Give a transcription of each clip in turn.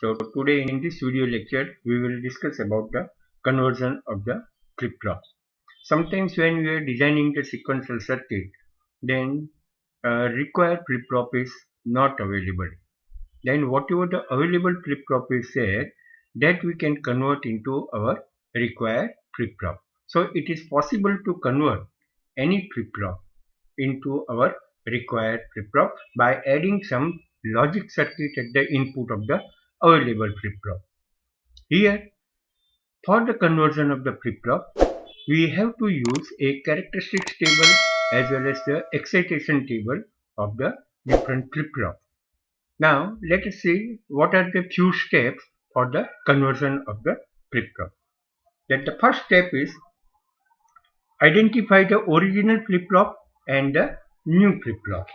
So today in this video lecture we will discuss about the conversion of the flip-flop. Sometimes when we are designing the sequential circuit, then required flip-flop is not available. Then whatever the available flip-flop is there, that we can convert into our required flip-flop. So it is possible to convert any flip-flop into our required flip-flop by adding some logic circuit at the input of the available flip-flop. Here, for the conversion of the flip-flop, we have to use a characteristics table as well as the excitation table of the different flip-flop. Now, let us see what are the few steps for the conversion of the flip-flop. Then the first step is identify the original flip-flop and the new flip-flop.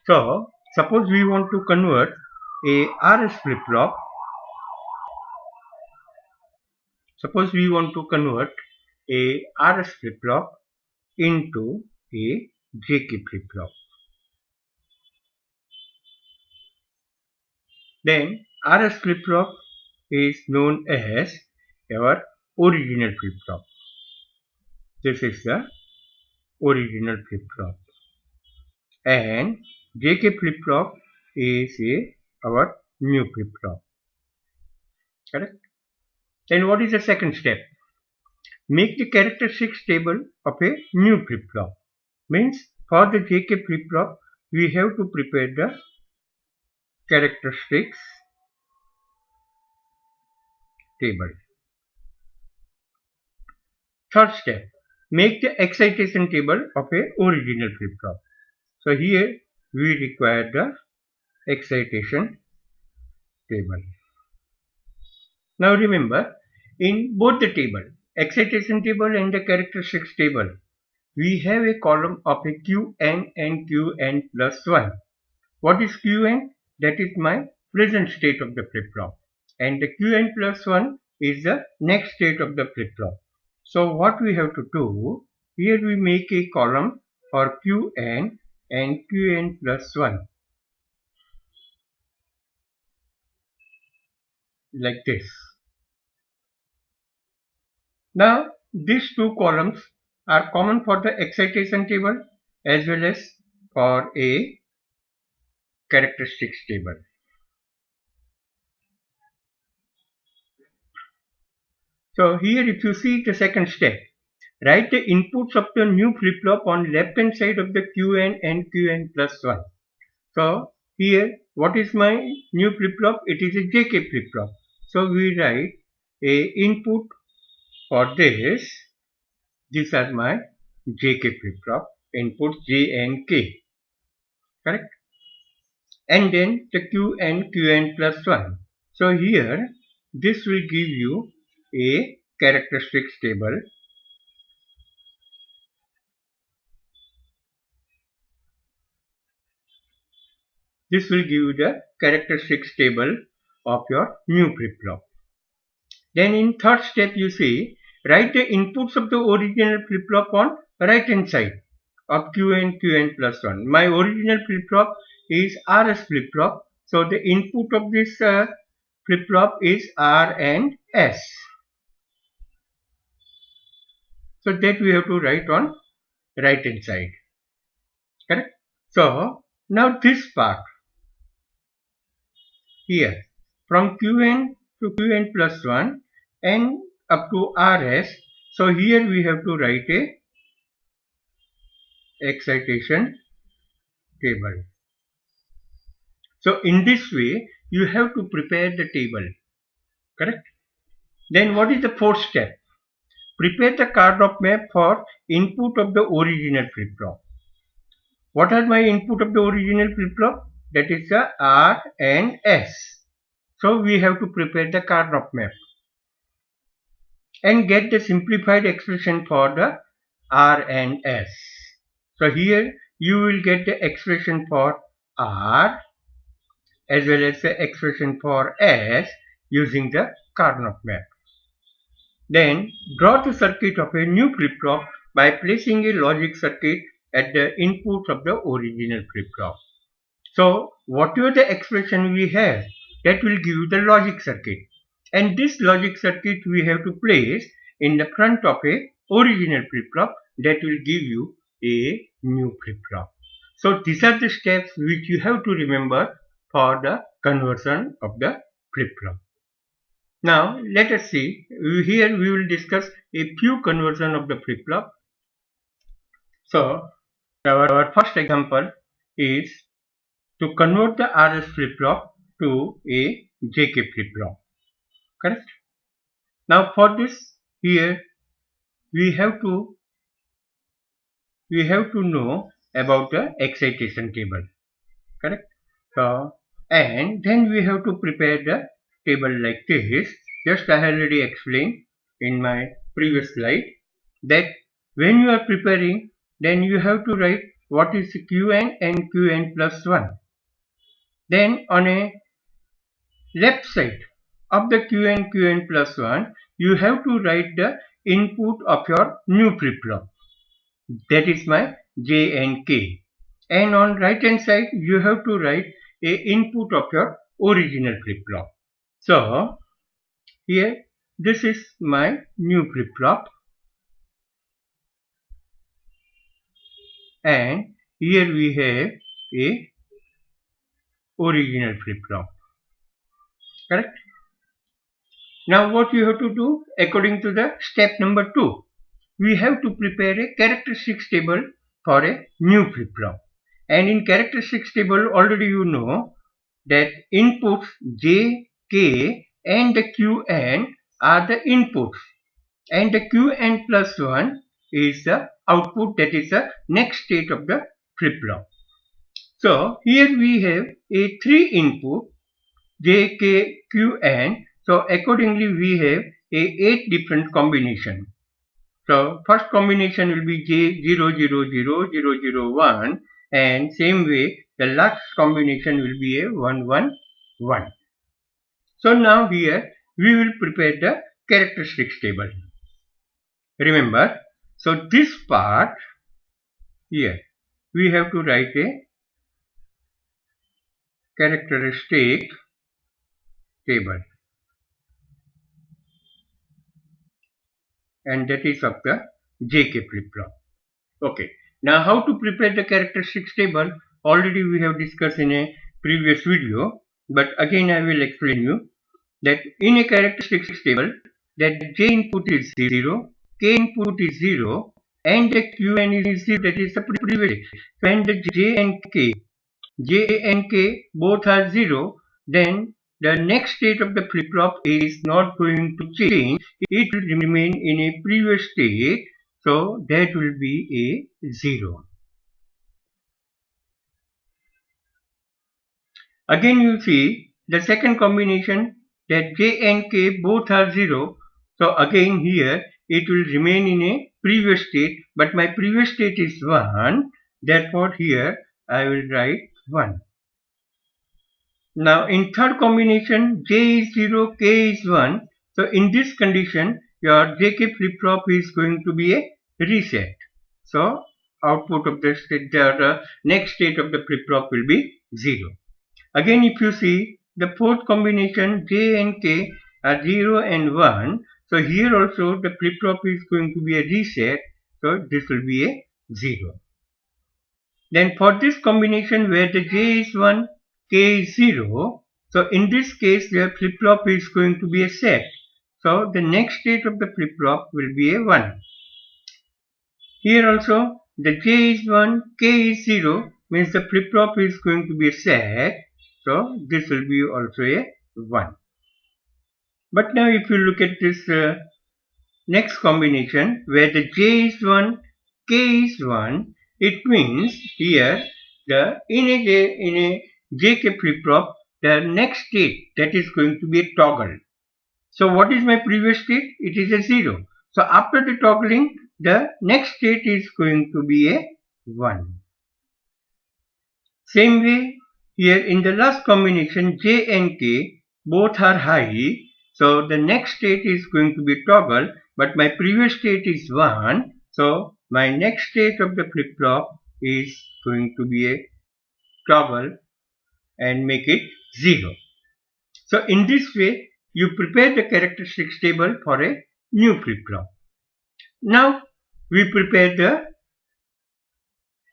So, suppose we want to convert a RS flip-flop. Suppose we want to convert a RS flip-flop into a JK flip-flop. Then RS flip-flop is known as our original flip-flop. This is the original flip-flop. And JK flip-flop is our new flip-flop. Correct? Then what is the second step? Make the characteristics table of a new flip-flop. Means for the JK flip-flop, we have to prepare the characteristics table. Third step, make the excitation table of a original flip-flop. So here we require the excitation table. Now remember, in both the table, excitation table and the characteristics table, we have a column of a Qn and Qn plus 1. What is Qn? That is my present state of the flip-flop. And the Qn plus 1 is the next state of the flip-flop. So what we have to do, here we make a column for Qn and Qn plus 1. Like this. Now these two columns are common for the excitation table as well as for a characteristics table. So here if you see the second step, write the inputs of the new flip-flop on left hand side of the Qn and Qn plus 1. So here what is my new flip-flop? It is a JK flip-flop. So we write a input for this. These are my JK flip-flop inputs J and K. Correct? And then the Q and Qn plus 1. So here this will give you a characteristics table. This will give you the characteristics table of your new flip-flop. Then in third step you see, write the inputs of the original flip-flop on right hand side of Qn, Qn plus 1. My original flip-flop is RS flip-flop. So the input of this flip-flop is R and S. So that we have to write on right hand side. Correct? So now this part here from Qn to Qn plus 1 and up to RS. So here we have to write a excitation table. So in this way you have to prepare the table. Correct? Then what is the fourth step? Prepare the Karnaugh map for input of the original flip-flop. What are my input of the original flip-flop? That is the R and S. So we have to prepare the Karnaugh map and get the simplified expression for the R and S. So here you will get the expression for R as well as the expression for S using the Karnaugh map. Then draw the circuit of a new flip-flop by placing a logic circuit at the inputs of the original flip-flop. So whatever the expression we have, that will give you the logic circuit. And this logic circuit we have to place in the front of a original flip-flop that will give you a new flip-flop. So these are the steps which you have to remember for the conversion of the flip-flop. Now let us see, here we will discuss a few conversion of the flip-flop. So our first example is to convert the RS flip-flop to a JK flip-flop. Correct? Now for this, here we have to know about the excitation table. Correct? So and then we have to prepare the table like this. Just I already explained in my previous slide that when you are preparing, then you have to write what is Qn and Qn plus 1. Then on a left side of the Qn plus 1, you have to write the input of your new flip-flop. That is my J and K. And on right hand side, you have to write a input of your original flip-flop. So here this is my new flip-flop, and here we have a original flip-flop. Correct? Now what you have to do according to the step number 2, we have to prepare a characteristics table for a new flip-flop. And in characteristics table already you know that inputs J, K and the Qn are the inputs, and the Qn plus 1 is the output, that is the next state of the flip-flop. So here we have a 3 input J, K, Qn. So accordingly we have a 8 different combination. So first combination will be J0000001, and same way the last combination will be a 111. So now here we will prepare the characteristics table. Remember, so this part here we have to write a characteristic table, and that is of the JK flip-flop. Okay, now how to prepare the characteristics table already we have discussed in a previous video, but again I will explain you that in a characteristics table that J input is 0, K input is 0 and the Qn is 0, that is the previous. When the J and K both are 0, then the next state of the flip-flop is not going to change, it will remain in a previous state, so that will be a 0. Again you see the second combination that J and K both are 0, so again here it will remain in a previous state, but my previous state is 1, therefore here I will write 1. Now in third combination J is 0, K is 1, so in this condition your JK flip-flop is going to be a reset. So output of the state, the next state of the flip-flop will be 0. Again if you see the fourth combination J and K are 0 and 1, so here also the flip-flop is going to be a reset, so this will be a 0. Then for this combination where the J is 1, K is 0, so in this case the flip-flop is going to be a set, so the next state of the flip-flop will be a 1. Here also the J is 1, K is 0, means the flip-flop is going to be a set, so this will be also a 1. But now if you look at this next combination where the J is 1, K is 1, it means here in a JK flip-flop the next state, that is going to be a toggle. So what is my previous state? It is a 0. So after the toggling the next state is going to be a 1. Same way here in the last combination J and K both are high, so the next state is going to be toggle, but my previous state is 1, so my next state of the flip-flop is going to be a toggle and make it 0. So in this way, you prepare the characteristics table for a new flip-flop. Now we prepare the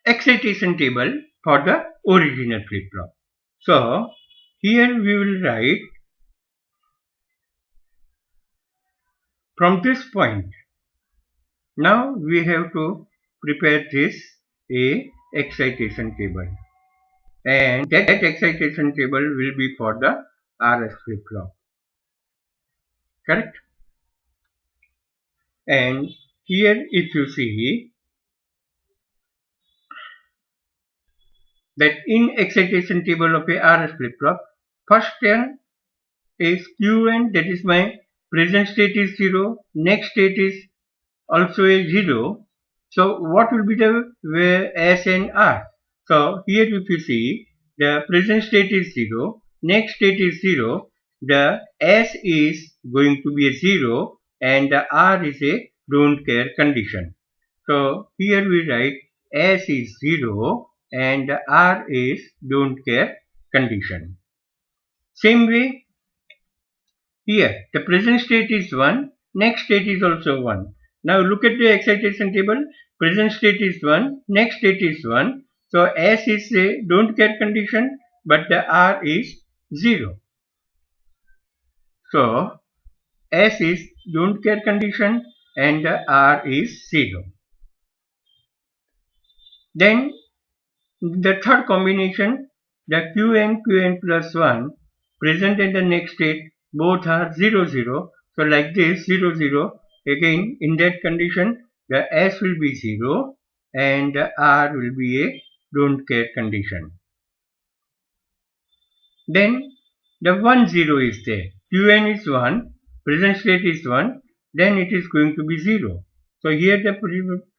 excitation table for the original flip-flop. So here we will write from this point. Now we have to prepare this a excitation table, and that excitation table will be for the RS flip-flop, correct? And here if you see that in excitation table of a RS flip-flop, first term is Qn, that is my present state is 0, next state is also a 0. So what will be the S and R? So here if you see, the present state is 0, next state is 0, the S is going to be a 0 and the R is a don't care condition. So here we write S is 0 and R is don't care condition. Same way here, the present state is 1, next state is also 1. Now look at the excitation table, present state is 1, next state is 1. So S is a don't care condition, but the R is 0. So S is don't care condition and the R is 0. Then the third combination, the Qn plus 1, present and the next state both are 0, 0. So like this 0, 0, again in that condition the S will be 0 and the R will be a don't care condition. Then the 1, 0 is there. Qn is 1, present state is 1, then it is going to be 0. So here the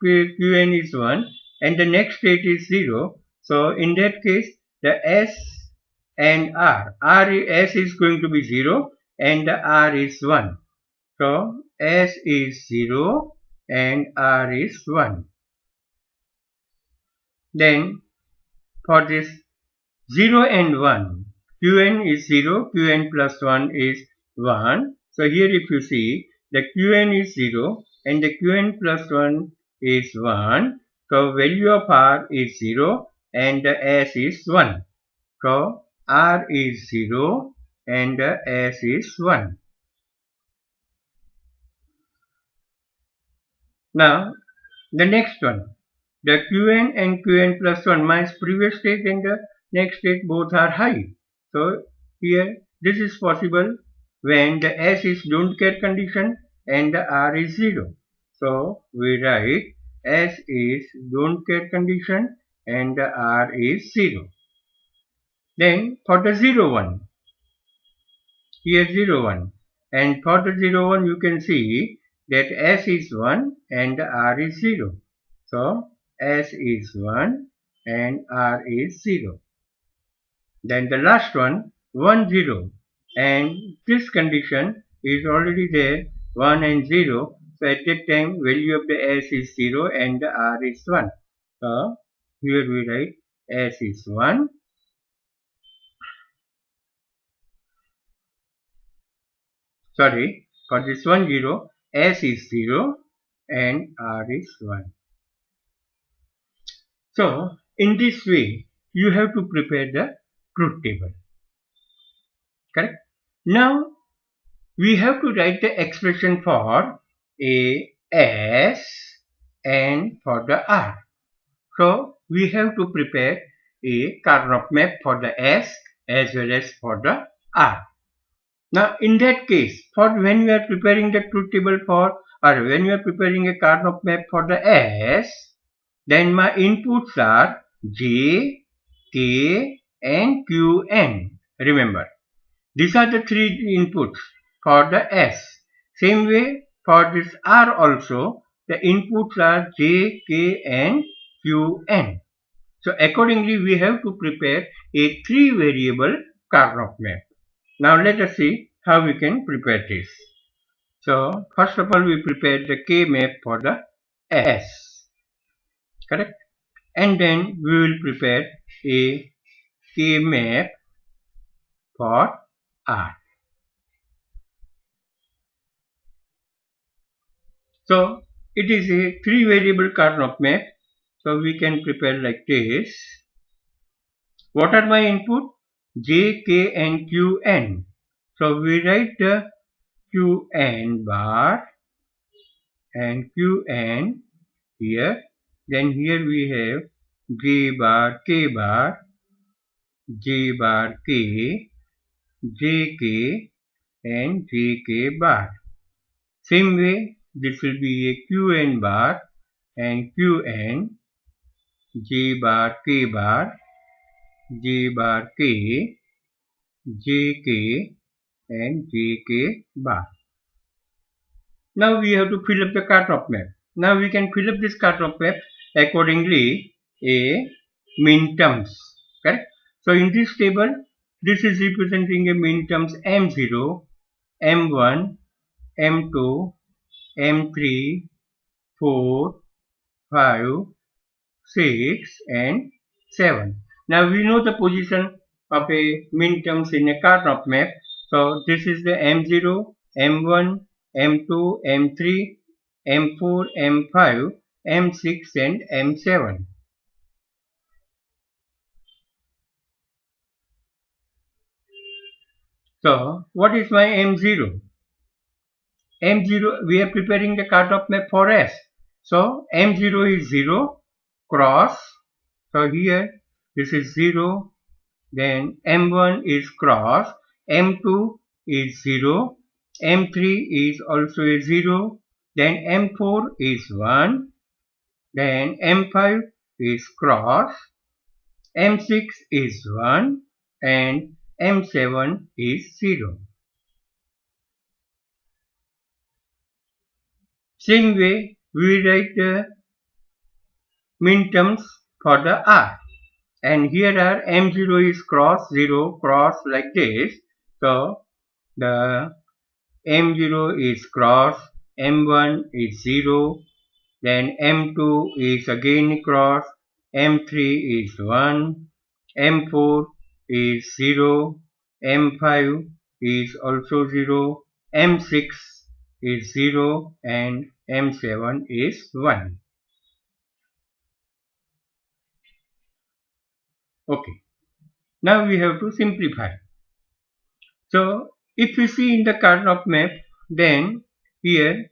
Qn is 1 and the next state is 0. So in that case the S and S is going to be 0 and the R is 1. So S is 0 and R is 1. Then for this 0 and 1, Qn is 0, Qn plus 1 is 1. So here if you see, the Qn is 0 and the Qn plus 1 is 1. So value of R is 0 and the S is 1. So R is 0 and the S is 1. Now the next one, the Qn and Qn plus 1, my previous state and the next state both are high. So here this is possible when the S is don't care condition and the R is 0. So we write S is don't care condition and the R is 0. Then for the 0, 1, here 0, 1, and for the 0, 1 you can see that S is 1 and the R is 0. So S is 1 and R is 0. Then the last one, 1, 0, and this condition is already there, 1 and 0. So at that time value of the S is 0 and the R is 1. So here we write S is 1. Sorry, for this 1, 0, S is 0 and R is 1. So in this way you have to prepare the truth table, correct? Now we have to write the expression for a S and for the R. So we have to prepare a Karnaugh map for the S as well as for the R. Now in that case, for when we are preparing the truth table for, or when we are preparing a Karnaugh map for the S, then my inputs are J, K and Qn. Remember, these are the three inputs for the S. Same way for this R also, the inputs are J, K and Qn. So accordingly we have to prepare a 3 variable Karnaugh map. Now let us see how we can prepare this. So first of all we prepare the K map for the S, correct? And then we will prepare a K map for R. So it is a 3 variable Karnaugh map. So we can prepare like this. What are my input? J, K and Qn. So we write the Qn bar and Qn here. Then here we have J bar, K bar, J bar K, JK and JK bar. Same way, this will be a Qn bar and Qn, J bar K bar, J bar K, JK and JK bar. Now we have to fill up the Karnaugh map. Now we can fill up this Karnaugh map accordingly a minterms. Correct? So in this table, this is representing a minterms M0, M1, M2, M3, 4, 5, 6 and 7. Now we know the position of a minterms in a Karnaugh map. So this is the M0, M1, M2, M3, M4, M5, M6 and M7. So what is my M0? M0, we are preparing the Karnaugh map for S. So M0 is 0 cross. So here this is 0. Then M1 is cross. M2 is 0. M3 is also a 0. Then M4 is 1. Then M5 is cross. M6 is 1. And M7 is 0. Same way, we write the minterms for the R. And here are M0 is cross 0 cross like this. So the M0 is cross, M1 is 0, then M2 is again cross, M3 is 1, M4 is 0, M5 is also 0, M6 is 0 and M7 is 1. Okay. Now we have to simplify. So if we see in the Karnaugh map, then here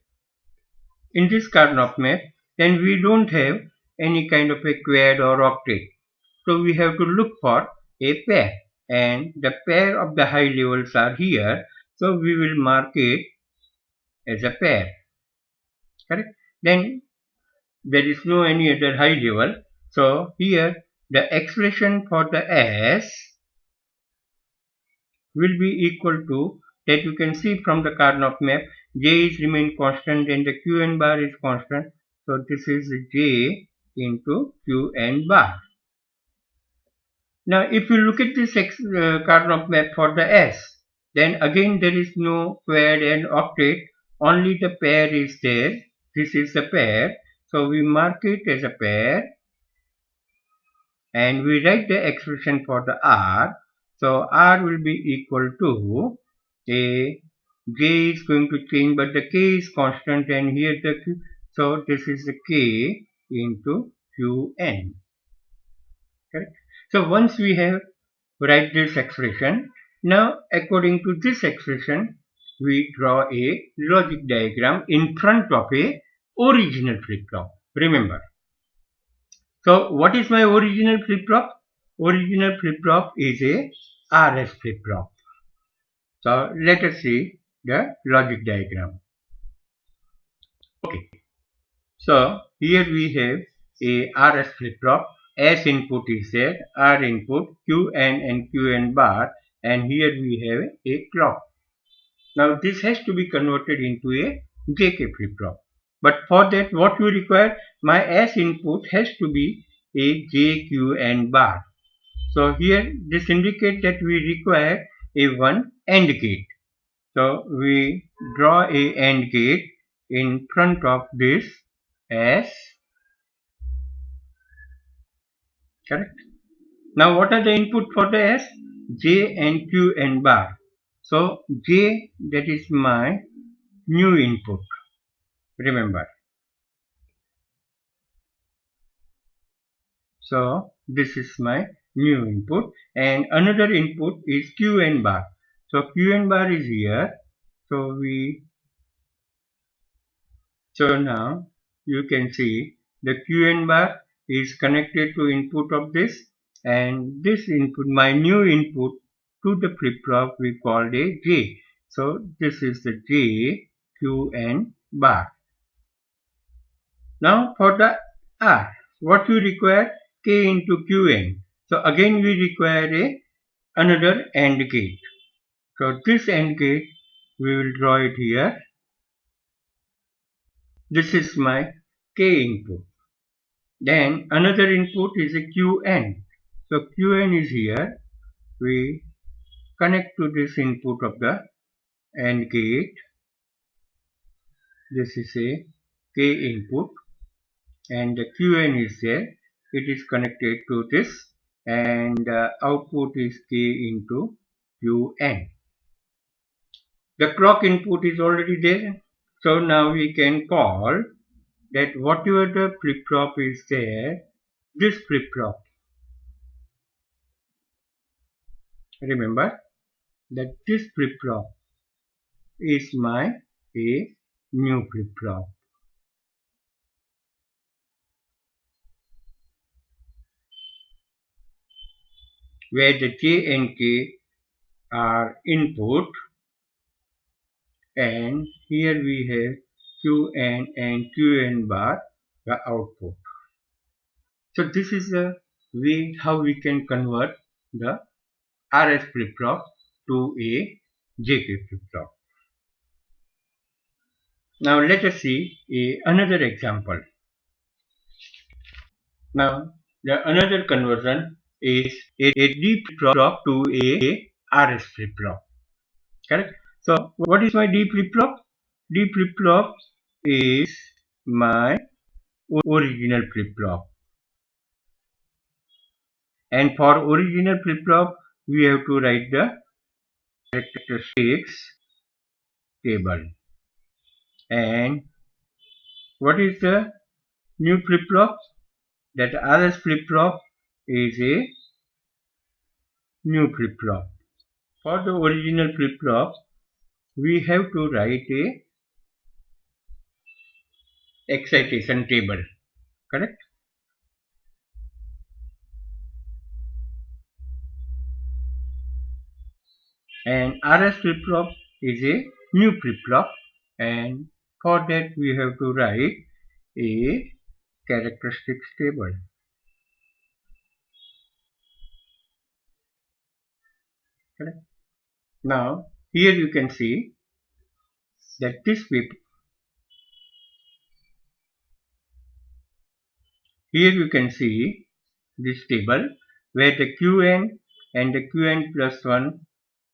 in this Karnaugh map, then we don't have any kind of a quad or octet. So we have to look for a pair, and the pair of the high levels are here. So we will mark it as a pair. Correct? Then there is no any other high level. So here the expression for the S will be equal to, that you can see from the Karnaugh map, J is remain constant and the Qn bar is constant. So this is J into Qn bar. Now if you look at this Karnaugh map for the S, then again there is no quad and octet, only the pair is there. This is the pair. So we mark it as a pair and we write the expression for the R. So R will be equal to a J is going to change, but the K is constant, and here the Q. So this is the K into Qn. Correct? So once we have write this expression, now according to this expression, we draw a logic diagram in front of a original flip-flop. Remember. So what is my original flip-flop? Original flip-flop is a RS flip-flop. So let us see the logic diagram. Okay. So here we have a RS flip-flop. S input is there, R input, Qn and Qn bar, and here we have a clock. Now this has to be converted into a JK flip-flop. But for that, what we require? My S input has to be a JQn bar. So here this indicates that we require a one AND gate. So we draw a AND gate in front of this S. Correct? Now what are the input for the S? J and Qn bar. So J, that is my new input. Remember. So this is my new input, and another input is QN bar. So QN bar is here. So now you can see the QN bar is connected to input of this, and this input, my new input to the flip-flop, we called a J. So this is the J QN bar. Now for the R, what you require? K into Qn. So again we require another AND gate. So this AND gate, we will draw it here. This is my K input. Then another input is a Qn. So Qn is here. We connect to this input of the AND gate. This is a K input, and the Qn is there. It is connected to this, and output is K into Qn. The clock input is already there. So now we can call that whatever the flip-flop is there, this flip-flop. Remember that this flip-flop is my new flip-flop. Where the J and K are input, and here we have Qn and Qn bar the output. So this is the way how we can convert the RS flip-flop to a JK flip-flop. Now let us see another example. Now the another conversion is a D flip-flop to a RS flip-flop. Correct? So what is my D flip-flop? D flip-flop is my original flip-flop. And for original flip-flop, we have to write the characteristics table. And what is the new flip-flop? That RS flip-flop is a new flip-flop. For the original flip-flop, we have to write a excitation table. Correct? And RS flip-flop is a new flip-flop, and for that we have to write a characteristics table. Correct? Now here you can see that this flip. Here you can see this table where the Qn and the Qn plus 1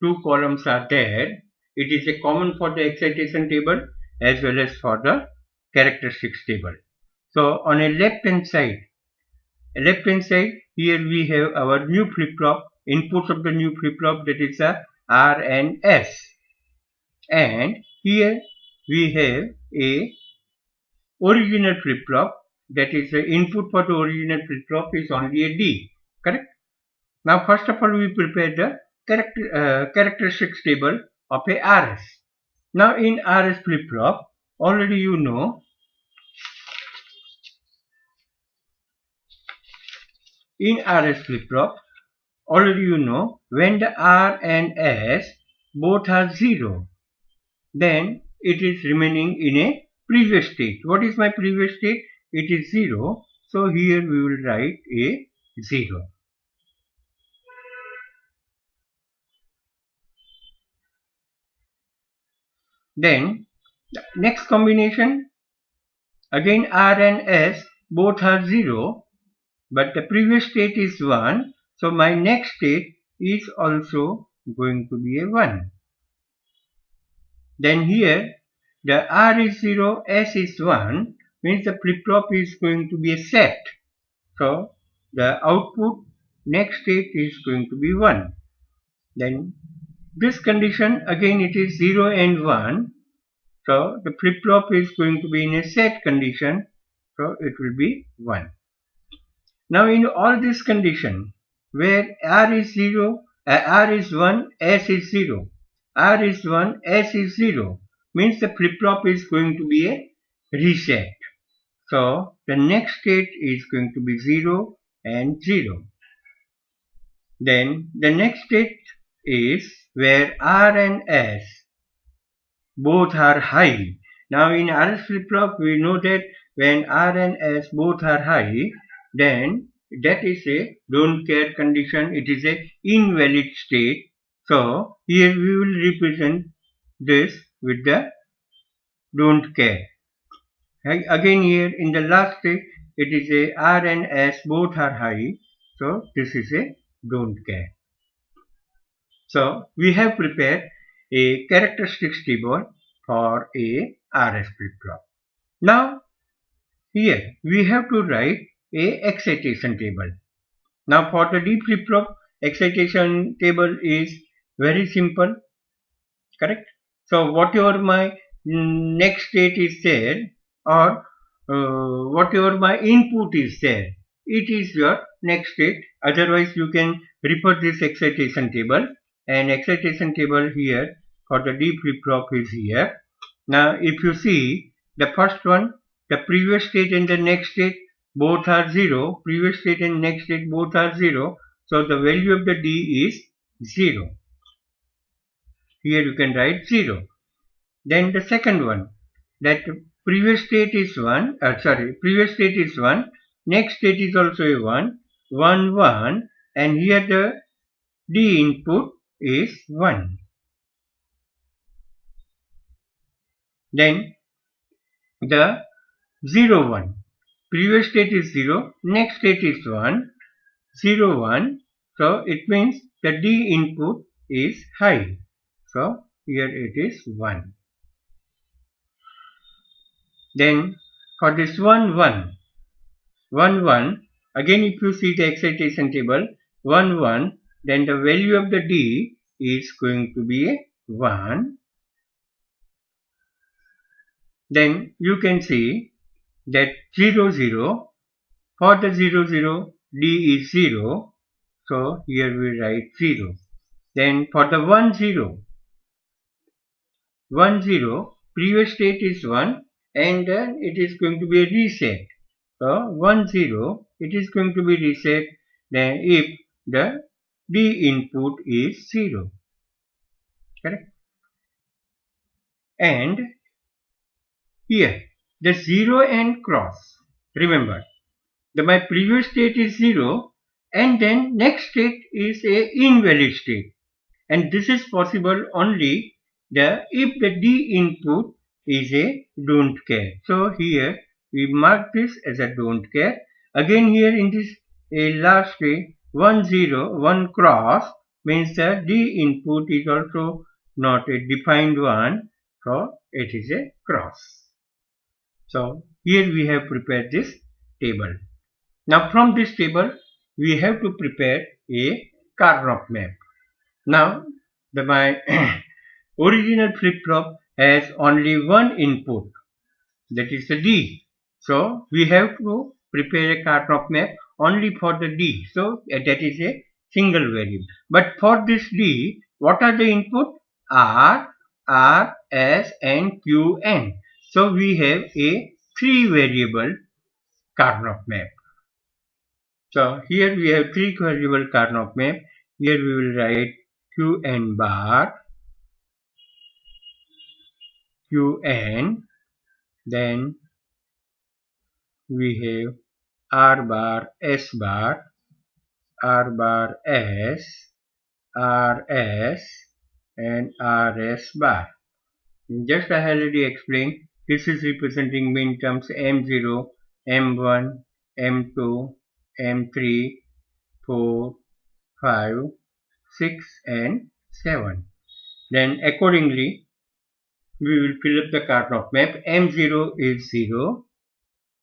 two columns are there. It is a common for the excitation table as well as for the characteristics table. So on a left hand side here we have our new flip-flop, inputs of the new flip-flop, that is a R and S. And here we have a original flip-flop, that is the input for the original flip-flop is only a D. Correct? Now first of all we prepare the characteristics table of a RS. Now in RS flip-flop, already you know, when the R and S both are 0, then it is remaining in a previous state. What is my previous state? It is 0. So here we will write a 0. Then the next combination, again R and S both are 0, but the previous state is 1. So my next state is also going to be a 1. Then here the R is 0, S is 1, means the flip-flop is going to be a set. So the output next state is going to be 1. Then this condition, again it is 0 and 1. So the flip-flop is going to be in a set condition. So it will be 1. Now in all this condition, where R is 0, R is 1, S is 0, R is 1, S is 0, means the flip-flop is going to be a reset. So the next state is going to be 0 and 0. Then the next state is where R and S both are high. Now in RS flip-flop we know that when R and S both are high, then that is a don't care condition, it is a invalid state. So here we will represent this with the don't care. Again here in the last state it is a R and S both are high, so this is a don't care. So we have prepared a characteristics table for a RS flip-flop. Now here we have to write a excitation table. Now for the D flip-flop, excitation table is very simple, correct? So whatever my next state is there, or whatever my input is there, it is your next state. Otherwise you can refer this excitation table, and excitation table here for the D flip-flop is here. Now if you see the first one, the previous state and the next state both are 0, previous state and next state both are 0, so the value of the D is 0. Here you can write 0. Then the second one, that previous state is 1, previous state is 1, next state is also a 1, 1, 1, and here the D input is 1. Then the 0, 1, previous state is 0, next state is 1, 0, 1, so it means the D input is high, so here it is 1. Then for this 1, 1, 1, 1, again if you see the excitation table, 1, 1, then the value of the D is going to be a 1. Then you can see that 0, 0, for the 0, 0, D is 0, so here we write 0. Then for the 1, 0, 1, 0, previous state is 1, and then it is going to be a reset. So 1, 0, it is going to be reset then if the D input is 0, correct? And here the 0 and cross, remember my previous state is 0 and then next state is a invalid state, and this is possible only if the D input is a don't care. So here we mark this as a don't care. Again here in this last state 1, 0, 1 cross means the D input is also not a defined one, so it is a cross. So here we have prepared this table. Now from this table we have to prepare a Karnaugh map. Now my original flip-flop has only one input, that is the D. So we have to prepare a Karnaugh map only for the D. So that is a single variable. But for this D, what are the input? R, R, S and Q, N. So we have a 3 variable Karnaugh map. So here we have 3 variable Karnaugh map. Here we will write Qn bar, Qn, then we have R bar, S bar, R bar S, RS and RS bar. Just I already explained, this is representing min terms M0, M1, M2, M3, 4, 5, 6 and 7. Then accordingly we will fill up the Karnaugh map. M0 is 0,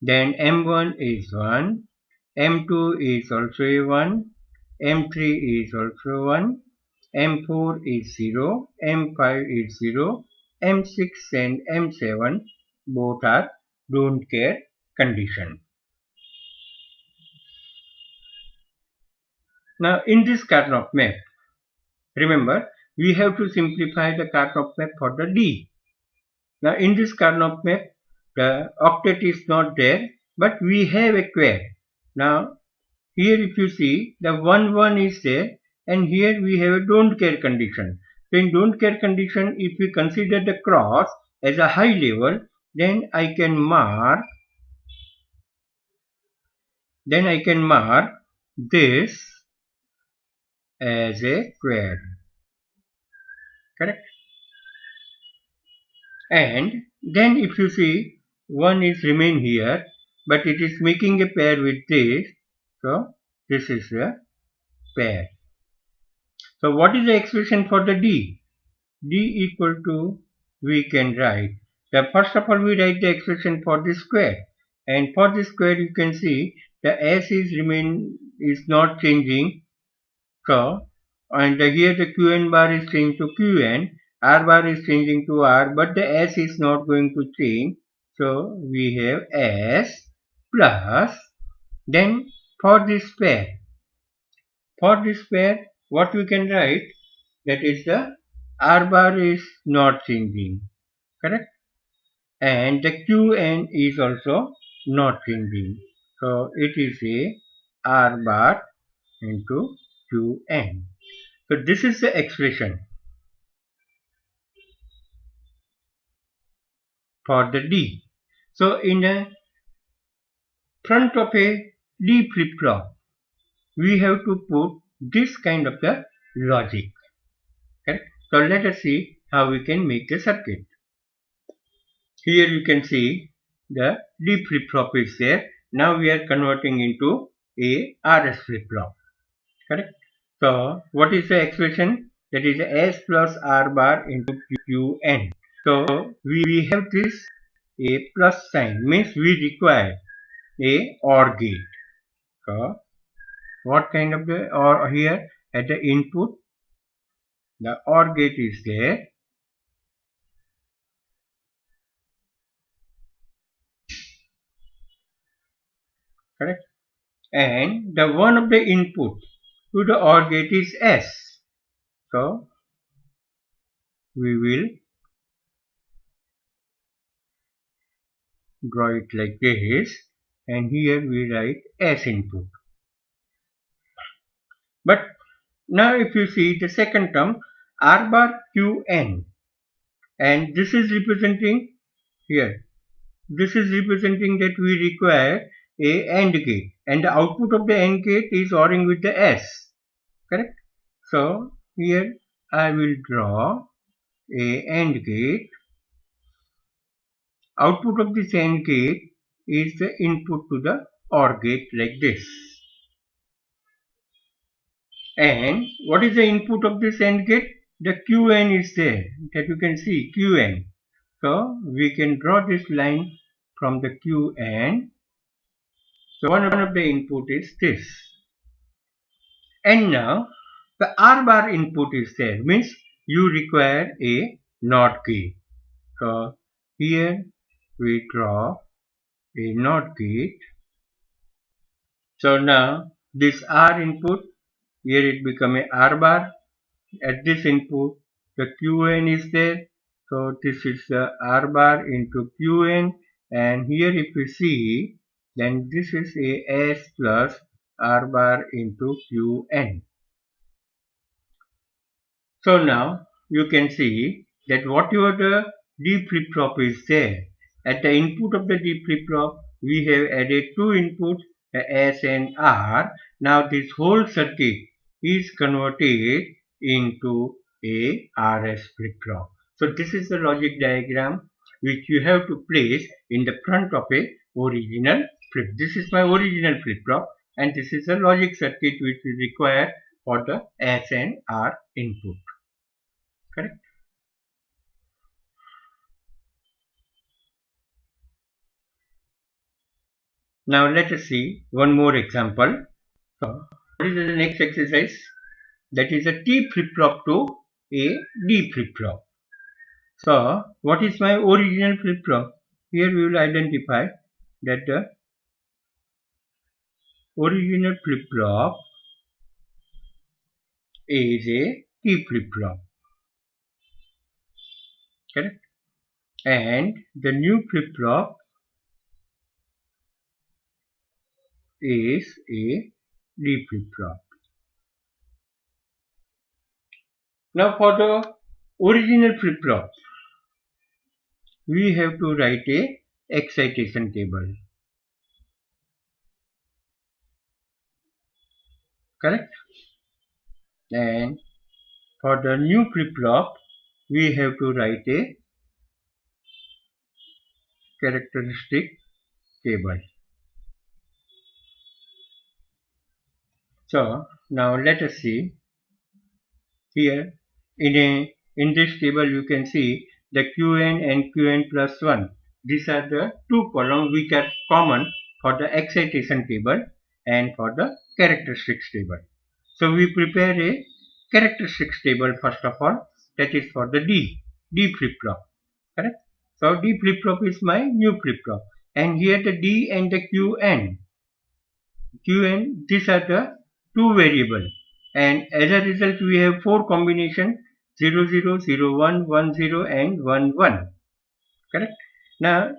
then M1 is 1, M2 is also a 1, M3 is also 1, M4 is 0, M5 is 0, M6 and M7 both are don't care condition. Now in this Karnaugh map, remember we have to simplify the Karnaugh map for the D. Now in this Karnaugh map, the octet is not there, but we have a quare. Now here if you see, the 1 1 is there, and here we have a don't care condition. So in don't care condition, if we consider the cross as a high level, then I can mark this as a quare. Correct? And then if you see, 1 is remain here, but it is making a pair with this. So this is a pair. So what is the expression for the D? D equal to, we can write, first of all we write the expression for this square, and for this square you can see the S is not changing. So and here the Qn bar is changing to Qn, R bar is changing to R, but the S is not going to change. So we have S plus, then for this pair, what we can write, that is the R bar is not changing, correct? And the Qn is also not changing. So it is a R bar into Qn. So this is the expression for the D. So in the front of a D flip-flop, we have to put this kind of the logic. Correct? So let us see how we can make the circuit. Here you can see the D flip-flop is there. Now we are converting into a RS flip-flop. Correct? So what is the expression? That is S plus R bar into Qn. So we have this a plus sign, means we require a OR gate. So what kind of the OR here? At the input, the OR gate is there. Correct? And the one of the input to the OR gate is S. So we will draw it like this, and here we write S input. But now if you see the second term, R bar Qn, and this is representing here, this is representing that we require a AND gate, and the output of the AND gate is ORing with the S. Correct? So here I will draw a AND gate. Output of this AND gate is the input to the OR gate like this. And what is the input of this AND gate? The Qn is there, that you can see Qn. So we can draw this line from the Qn. So one of the input is this. And now the R bar input is there, means you require a NOT gate. So here we draw a NOT gate. So now this R input, here it become a R bar. At this input the Qn is there. So this is the R bar into Qn, and here if you see, then this is a S plus R bar into Qn. So now you can see that whatever the D flip-flop is there, at the input of the D flip-flop we have added two inputs, S and R. Now this whole circuit is converted into a RS flip-flop. So this is the logic diagram which you have to place in the front of a original flip. This is my original flip-flop, and this is the logic circuit which is required for the S and R input. Correct? Now let us see one more example. So what is the next exercise? That is a T flip-flop to a D flip-flop. So what is my original flip-flop? Here we will identify that the original flip-flop is a T flip-flop. Correct? And the new flip-flop is a D flip-flop. Now for the original flip-flop, we have to write a excitation table. Correct? And for the new flip-flop, we have to write a characteristic table. So now let us see here in this table you can see the Qn and Qn plus 1. These are the two columns which are common for the excitation table and for the characteristics table. So we prepare a characteristics table first of all, that is for the D flip-flop. Correct? So D flip-flop is my new flip-flop, and here the D and the Qn, these are the two variables, and as a result we have four combinations 0 0 0 1 1 0 and 1 1. Correct? Now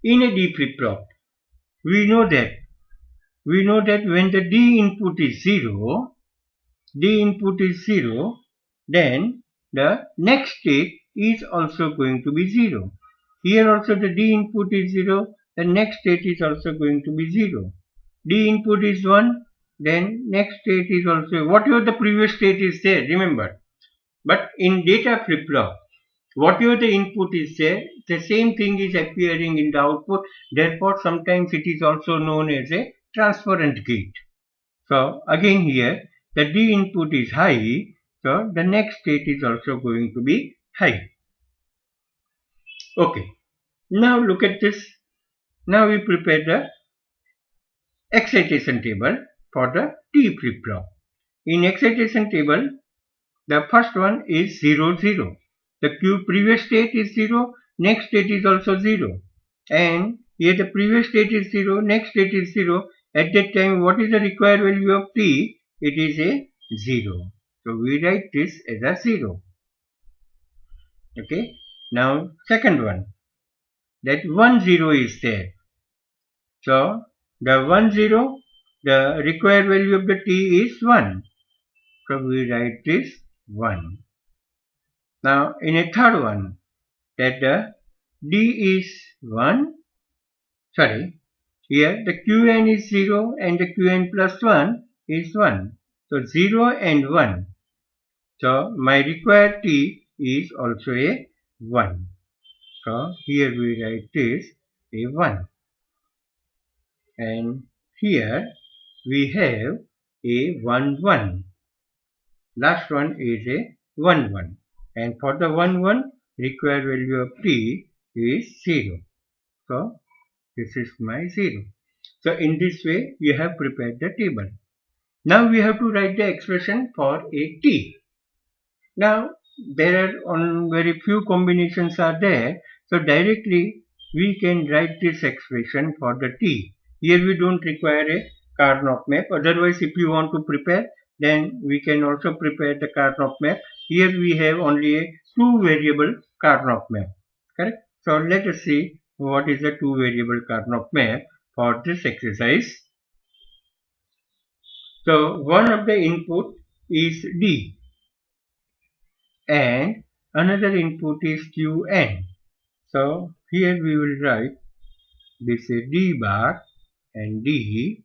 in a D flip-flop we know that when the D input is 0, then the next state is also going to be 0. Here also the D input is 0, the next state is also going to be 0. D input is 1, then next state is also whatever the previous state is there, remember. But in data flip-flop, whatever the input is there, the same thing is appearing in the output. Therefore, sometimes it is also known as a transparent gate. So again here, the D input is high, so the next state is also going to be high. Okay, now look at this. Now we prepare the excitation table for the T flip-flop. In excitation table, the first one is 0 0. The previous state is 0, next state is also 0. And here the previous state is 0, next state is 0. At that time, what is the required value of T? It is a 0. So we write this as a 0. Okay. Now second one, that 1 0 is there. So the 1 0, the required value of the T is 1. So we write this 1. Now in a third one, that the D is 1, sorry, here the Qn is 0 and the Qn plus 1 is 1. So 0 and 1. So my required T is also a 1. So here we write this a 1. And here we have a 1 1. Last one is a 1 1. And for the 1 1, required value of T is 0. So this is my 0. So in this way we have prepared the table. Now we have to write the expression for a T. Now there are very few combinations are there. So directly we can write this expression for the T. Here we don't require a Karnaugh map. Otherwise if you want to prepare, then we can also prepare the Karnaugh map. Here we have only a two variable Karnaugh map. Correct? So let us see what is the two variable Karnaugh map for this exercise. So one of the input is D and another input is Qn. So here we will write this a D bar and D.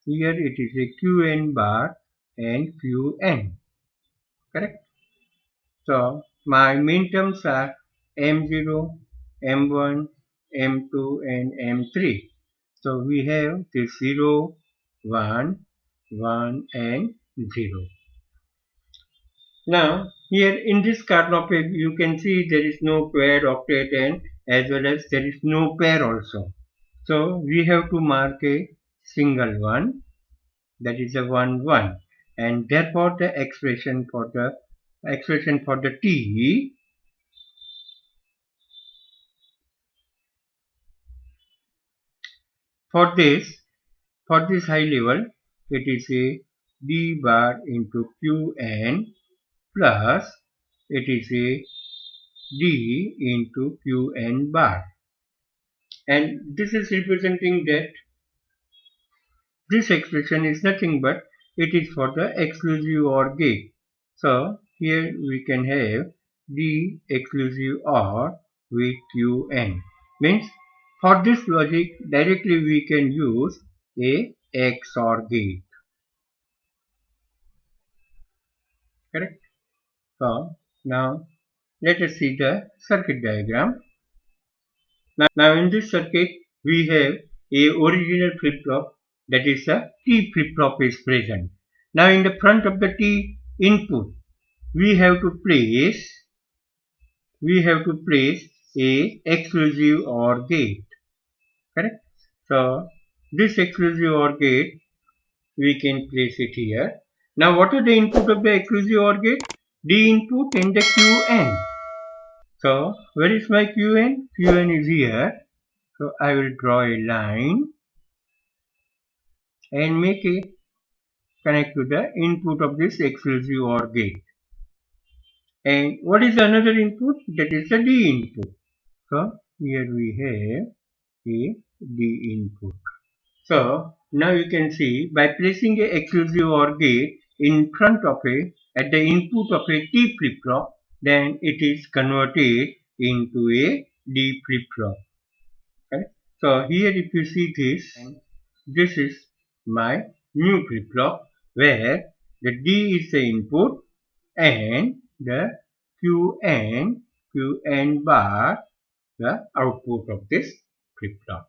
Here it is a Qn bar and Qn. Correct? So my main terms are M0, M1, M2 and M3. So we have this 0, 1, 1 and 0. Now here in this Karnaugh map you can see there is no quad, octet and as well as there is no pair also. So we have to mark a single one, that is a 1 1, and therefore the expression for the T for this high level, it is a D bar into Qn plus it is a D into Qn bar. And this is representing that this expression is nothing but it is for the exclusive OR gate. So here we can have D exclusive OR with Qn. Means for this logic directly we can use a XOR gate. Correct? So now let us see the circuit diagram. Now in this circuit we have a original flip-flop, that is a T flip-flop is present. Now in the front of the T input we have to place a exclusive OR gate. Correct? So this exclusive OR gate we can place it here. Now what are the input of the exclusive OR gate? D input and the Qn. So where is my Qn? Qn is here. So I will draw a line and make it connect to the input of this exclusive OR gate. And what is another input? That is the D input. So here we have a D input. So now you can see by placing a exclusive OR gate in front of at the input of a T flip-flop, then it is converted into a D flip-flop. Okay? So here if you see this is my new flip-flop where the D is the input and the Qn bar the output of this flip-flop.